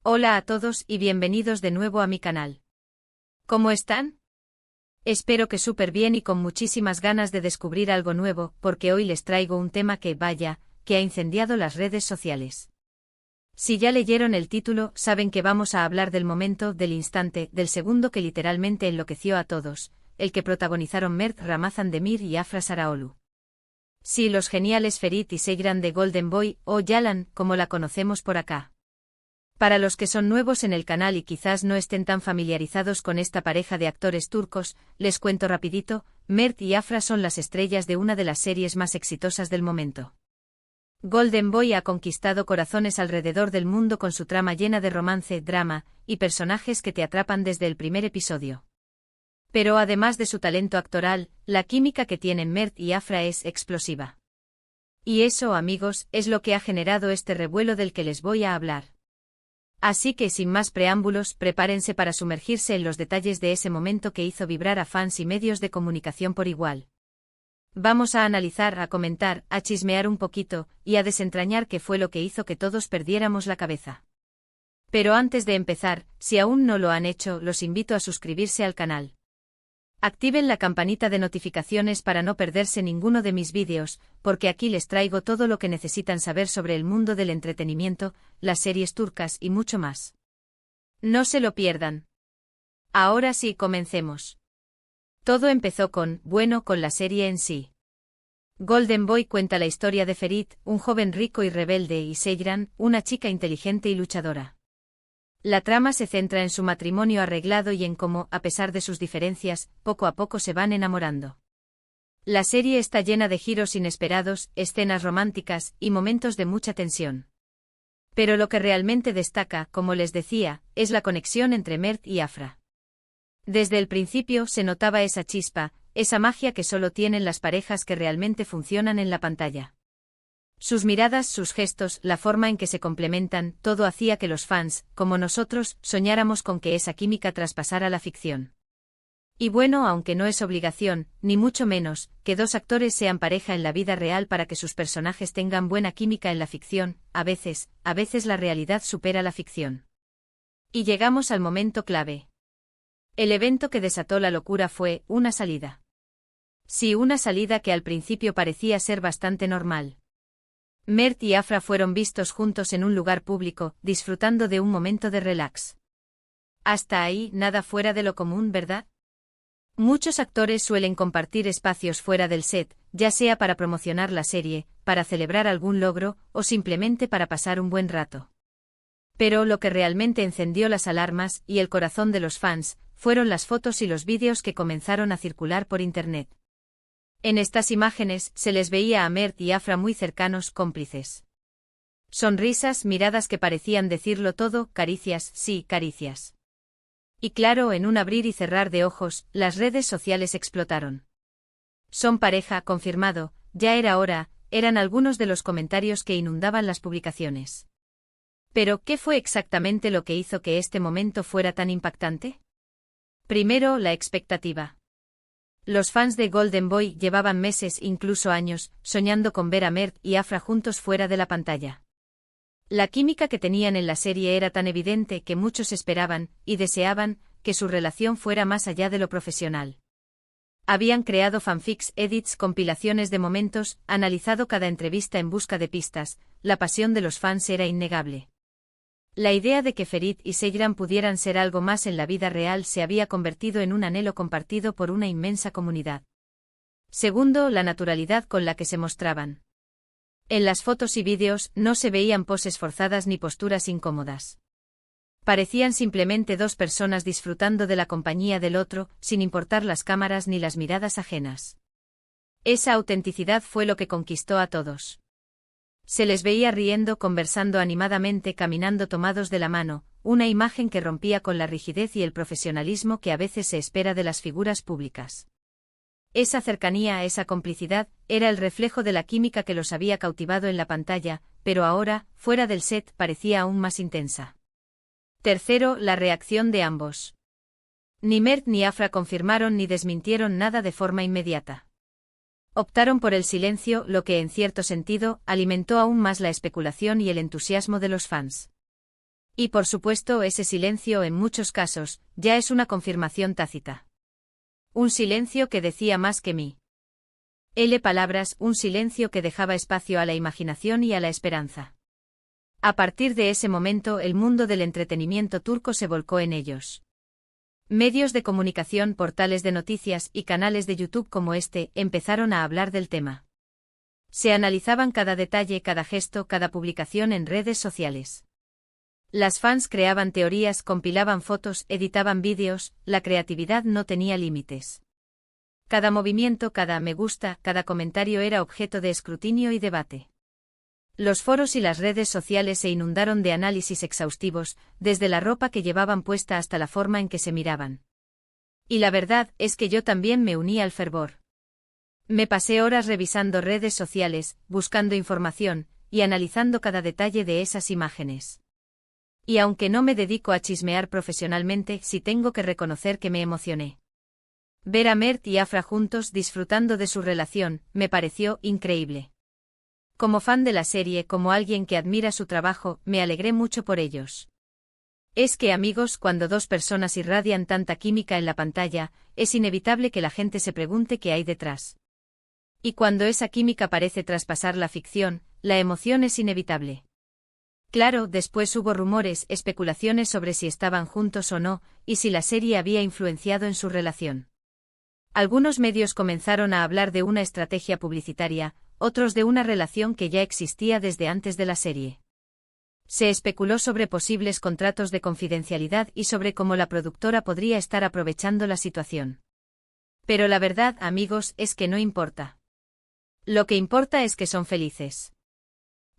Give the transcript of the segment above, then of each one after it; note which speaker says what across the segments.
Speaker 1: Hola a todos y bienvenidos de nuevo a mi canal. ¿Cómo están? Espero que súper bien y con muchísimas ganas de descubrir algo nuevo, porque hoy les traigo un tema que, vaya, que ha incendiado las redes sociales. Si ya leyeron el título, saben que vamos a hablar del momento, del instante, del segundo que literalmente enloqueció a todos, el que protagonizaron Mert Ramazan Demir y Afra Saraoglu. Sí, los geniales Ferit y Seyran de Golden Boy, o Yalan, como la conocemos por acá. Para los que son nuevos en el canal y quizás no estén tan familiarizados con esta pareja de actores turcos, les cuento rapidito, Mert y Afra son las estrellas de una de las series más exitosas del momento. Golden Boy ha conquistado corazones alrededor del mundo con su trama llena de romance, drama, y personajes que te atrapan desde el primer episodio. Pero además de su talento actoral, la química que tienen Mert y Afra es explosiva. Y eso, amigos, es lo que ha generado este revuelo del que les voy a hablar. Así que sin más preámbulos, prepárense para sumergirse en los detalles de ese momento que hizo vibrar a fans y medios de comunicación por igual. Vamos a analizar, a comentar, a chismear un poquito, y a desentrañar qué fue lo que hizo que todos perdiéramos la cabeza. Pero antes de empezar, si aún no lo han hecho, los invito a suscribirse al canal. Activen la campanita de notificaciones para no perderse ninguno de mis vídeos, porque aquí les traigo todo lo que necesitan saber sobre el mundo del entretenimiento, las series turcas y mucho más. No se lo pierdan. Ahora sí, comencemos. Todo empezó con la serie en sí. Golden Boy cuenta la historia de Ferit, un joven rico y rebelde, y Seyran, una chica inteligente y luchadora. La trama se centra en su matrimonio arreglado y en cómo, a pesar de sus diferencias, poco a poco se van enamorando. La serie está llena de giros inesperados, escenas románticas y momentos de mucha tensión. Pero lo que realmente destaca, como les decía, es la conexión entre Mert y Afra. Desde el principio se notaba esa chispa, esa magia que solo tienen las parejas que realmente funcionan en la pantalla. Sus miradas, sus gestos, la forma en que se complementan, todo hacía que los fans, como nosotros, soñáramos con que esa química traspasara la ficción. Y bueno, aunque no es obligación, ni mucho menos, que dos actores sean pareja en la vida real para que sus personajes tengan buena química en la ficción, a veces la realidad supera la ficción. Y llegamos al momento clave. El evento que desató la locura fue una salida. Sí, una salida que al principio parecía ser bastante normal. Mert y Afra fueron vistos juntos en un lugar público, disfrutando de un momento de relax. Hasta ahí, nada fuera de lo común, ¿verdad? Muchos actores suelen compartir espacios fuera del set, ya sea para promocionar la serie, para celebrar algún logro, o simplemente para pasar un buen rato. Pero lo que realmente encendió las alarmas y el corazón de los fans, fueron las fotos y los vídeos que comenzaron a circular por internet. En estas imágenes se les veía a Mert y Afra muy cercanos, cómplices. Sonrisas, miradas que parecían decirlo todo, caricias, sí, caricias. Y claro, en un abrir y cerrar de ojos, las redes sociales explotaron. Son pareja, confirmado, ya era hora, eran algunos de los comentarios que inundaban las publicaciones. Pero, ¿qué fue exactamente lo que hizo que este momento fuera tan impactante? Primero, la expectativa. Los fans de Golden Boy llevaban meses, incluso años, soñando con ver a Mert y Afra juntos fuera de la pantalla. La química que tenían en la serie era tan evidente que muchos esperaban, y deseaban, que su relación fuera más allá de lo profesional. Habían creado fanfics, edits, compilaciones de momentos, analizado cada entrevista en busca de pistas, la pasión de los fans era innegable. La idea de que Ferit y Seyran pudieran ser algo más en la vida real se había convertido en un anhelo compartido por una inmensa comunidad. Segundo, la naturalidad con la que se mostraban. En las fotos y vídeos no se veían poses forzadas ni posturas incómodas. Parecían simplemente dos personas disfrutando de la compañía del otro, sin importar las cámaras ni las miradas ajenas. Esa autenticidad fue lo que conquistó a todos. Se les veía riendo, conversando animadamente, caminando tomados de la mano, una imagen que rompía con la rigidez y el profesionalismo que a veces se espera de las figuras públicas. Esa cercanía, esa complicidad, era el reflejo de la química que los había cautivado en la pantalla, pero ahora, fuera del set, parecía aún más intensa. Tercero, la reacción de ambos. Ni Mert ni Afra confirmaron ni desmintieron nada de forma inmediata. Optaron por el silencio, lo que en cierto sentido alimentó aún más la especulación y el entusiasmo de los fans. Y por supuesto ese silencio en muchos casos, ya es una confirmación tácita. Un silencio que decía más que mí. Palabras, un silencio que dejaba espacio a la imaginación y a la esperanza. A partir de ese momento el mundo del entretenimiento turco se volcó en ellos. Medios de comunicación, portales de noticias y canales de YouTube como este empezaron a hablar del tema. Se analizaban cada detalle, cada gesto, cada publicación en redes sociales. Las fans creaban teorías, compilaban fotos, editaban vídeos, la creatividad no tenía límites. Cada movimiento, cada me gusta, cada comentario era objeto de escrutinio y debate. Los foros y las redes sociales se inundaron de análisis exhaustivos, desde la ropa que llevaban puesta hasta la forma en que se miraban. Y la verdad es que yo también me uní al fervor. Me pasé horas revisando redes sociales, buscando información, y analizando cada detalle de esas imágenes. Y aunque no me dedico a chismear profesionalmente, sí tengo que reconocer que me emocioné. Ver a Mert y Afra juntos disfrutando de su relación, me pareció increíble. Como fan de la serie, como alguien que admira su trabajo, me alegré mucho por ellos. Es que amigos, cuando dos personas irradian tanta química en la pantalla, es inevitable que la gente se pregunte qué hay detrás. Y cuando esa química parece traspasar la ficción, la emoción es inevitable. Claro, después hubo rumores, especulaciones sobre si estaban juntos o no, y si la serie había influenciado en su relación. Algunos medios comenzaron a hablar de una estrategia publicitaria, otros de una relación que ya existía desde antes de la serie. Se especuló sobre posibles contratos de confidencialidad y sobre cómo la productora podría estar aprovechando la situación. Pero la verdad, amigos, es que no importa. Lo que importa es que son felices.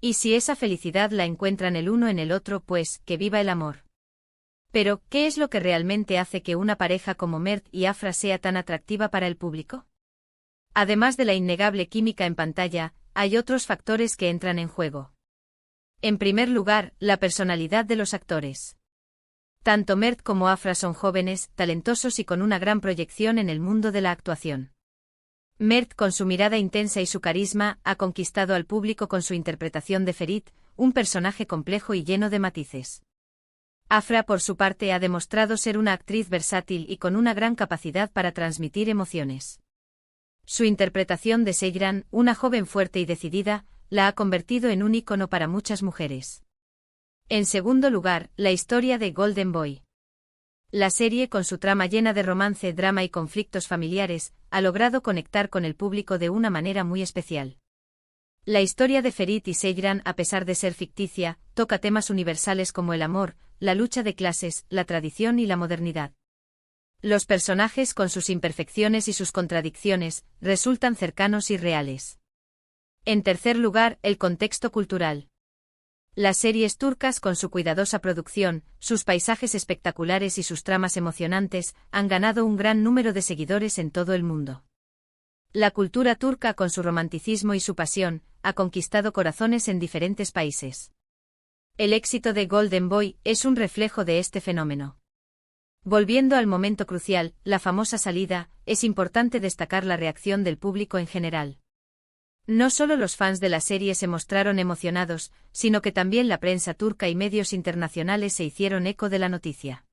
Speaker 1: Y si esa felicidad la encuentran el uno en el otro, pues, que viva el amor. Pero, ¿qué es lo que realmente hace que una pareja como Mert y Afra sea tan atractiva para el público? Además de la innegable química en pantalla, hay otros factores que entran en juego. En primer lugar, la personalidad de los actores. Tanto Mert como Afra son jóvenes, talentosos y con una gran proyección en el mundo de la actuación. Mert, con su mirada intensa y su carisma, ha conquistado al público con su interpretación de Ferit, un personaje complejo y lleno de matices. Afra, por su parte, ha demostrado ser una actriz versátil y con una gran capacidad para transmitir emociones. Su interpretación de Seyran, una joven fuerte y decidida, la ha convertido en un ícono para muchas mujeres. En segundo lugar, la historia de Golden Boy. La serie, con su trama llena de romance, drama y conflictos familiares, ha logrado conectar con el público de una manera muy especial. La historia de Ferit y Seyran, a pesar de ser ficticia, toca temas universales como el amor, la lucha de clases, la tradición y la modernidad. Los personajes, con sus imperfecciones y sus contradicciones, resultan cercanos y reales. En tercer lugar, el contexto cultural. Las series turcas, con su cuidadosa producción, sus paisajes espectaculares y sus tramas emocionantes, han ganado un gran número de seguidores en todo el mundo. La cultura turca, con su romanticismo y su pasión, ha conquistado corazones en diferentes países. El éxito de Golden Boy es un reflejo de este fenómeno. Volviendo al momento crucial, la famosa salida, es importante destacar la reacción del público en general. No solo los fans de la serie se mostraron emocionados, sino que también la prensa turca y medios internacionales se hicieron eco de la noticia.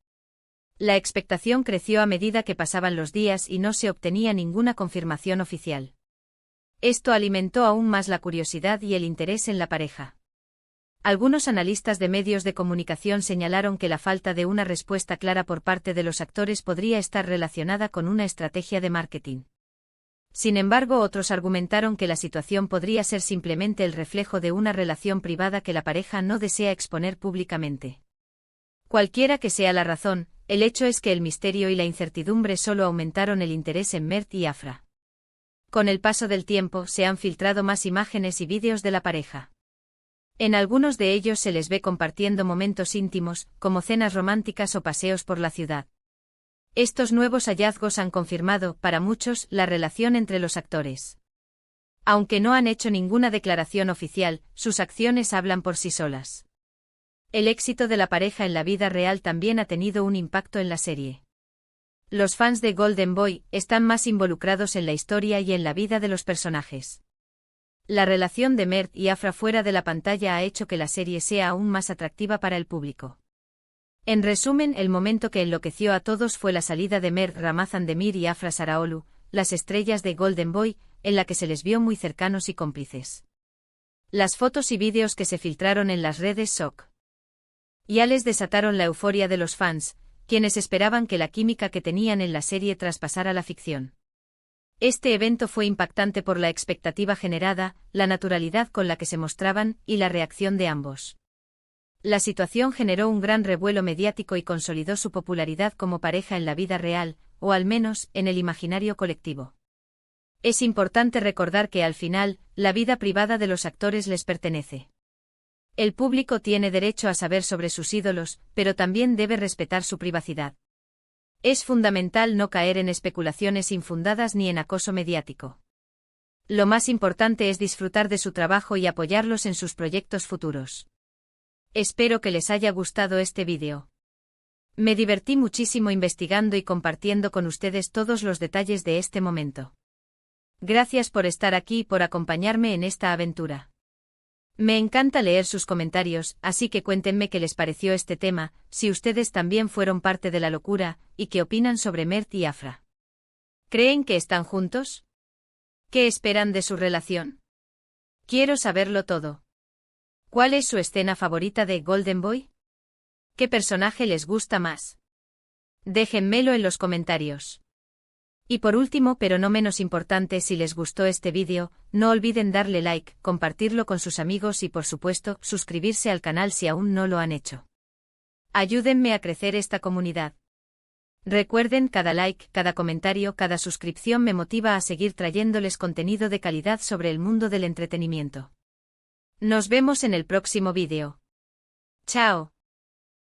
Speaker 1: La expectación creció a medida que pasaban los días y no se obtenía ninguna confirmación oficial. Esto alimentó aún más la curiosidad y el interés en la pareja. Algunos analistas de medios de comunicación señalaron que la falta de una respuesta clara por parte de los actores podría estar relacionada con una estrategia de marketing. Sin embargo, otros argumentaron que la situación podría ser simplemente el reflejo de una relación privada que la pareja no desea exponer públicamente. Cualquiera que sea la razón, el hecho es que el misterio y la incertidumbre solo aumentaron el interés en Mert y Afra. Con el paso del tiempo, se han filtrado más imágenes y vídeos de la pareja. En algunos de ellos se les ve compartiendo momentos íntimos, como cenas románticas o paseos por la ciudad. Estos nuevos hallazgos han confirmado, para muchos, la relación entre los actores. Aunque no han hecho ninguna declaración oficial, sus acciones hablan por sí solas. El éxito de la pareja en la vida real también ha tenido un impacto en la serie. Los fans de Golden Boy están más involucrados en la historia y en la vida de los personajes. La relación de Mert y Afra fuera de la pantalla ha hecho que la serie sea aún más atractiva para el público. En resumen, el momento que enloqueció a todos fue la salida de Mert Ramazan-Demir y Afra Saraoglu, las estrellas de Golden Boy, en la que se les vio muy cercanos y cómplices. Las fotos y vídeos que se filtraron en las redes sociales desataron la euforia de los fans, quienes esperaban que la química que tenían en la serie traspasara la ficción. Este evento fue impactante por la expectativa generada, la naturalidad con la que se mostraban y la reacción de ambos. La situación generó un gran revuelo mediático y consolidó su popularidad como pareja en la vida real, o al menos, en el imaginario colectivo. Es importante recordar que al final, la vida privada de los actores les pertenece. El público tiene derecho a saber sobre sus ídolos, pero también debe respetar su privacidad. Es fundamental no caer en especulaciones infundadas ni en acoso mediático. Lo más importante es disfrutar de su trabajo y apoyarlos en sus proyectos futuros. Espero que les haya gustado este vídeo. Me divertí muchísimo investigando y compartiendo con ustedes todos los detalles de este momento. Gracias por estar aquí y por acompañarme en esta aventura. Me encanta leer sus comentarios, así que cuéntenme qué les pareció este tema, si ustedes también fueron parte de la locura, y qué opinan sobre Mert y Afra. ¿Creen que están juntos? ¿Qué esperan de su relación? Quiero saberlo todo. ¿Cuál es su escena favorita de Golden Boy? ¿Qué personaje les gusta más? Déjenmelo en los comentarios. Y por último, pero no menos importante, si les gustó este vídeo, no olviden darle like, compartirlo con sus amigos y por supuesto, suscribirse al canal si aún no lo han hecho. Ayúdenme a crecer esta comunidad. Recuerden, cada like, cada comentario, cada suscripción me motiva a seguir trayéndoles contenido de calidad sobre el mundo del entretenimiento. Nos vemos en el próximo vídeo. Chao.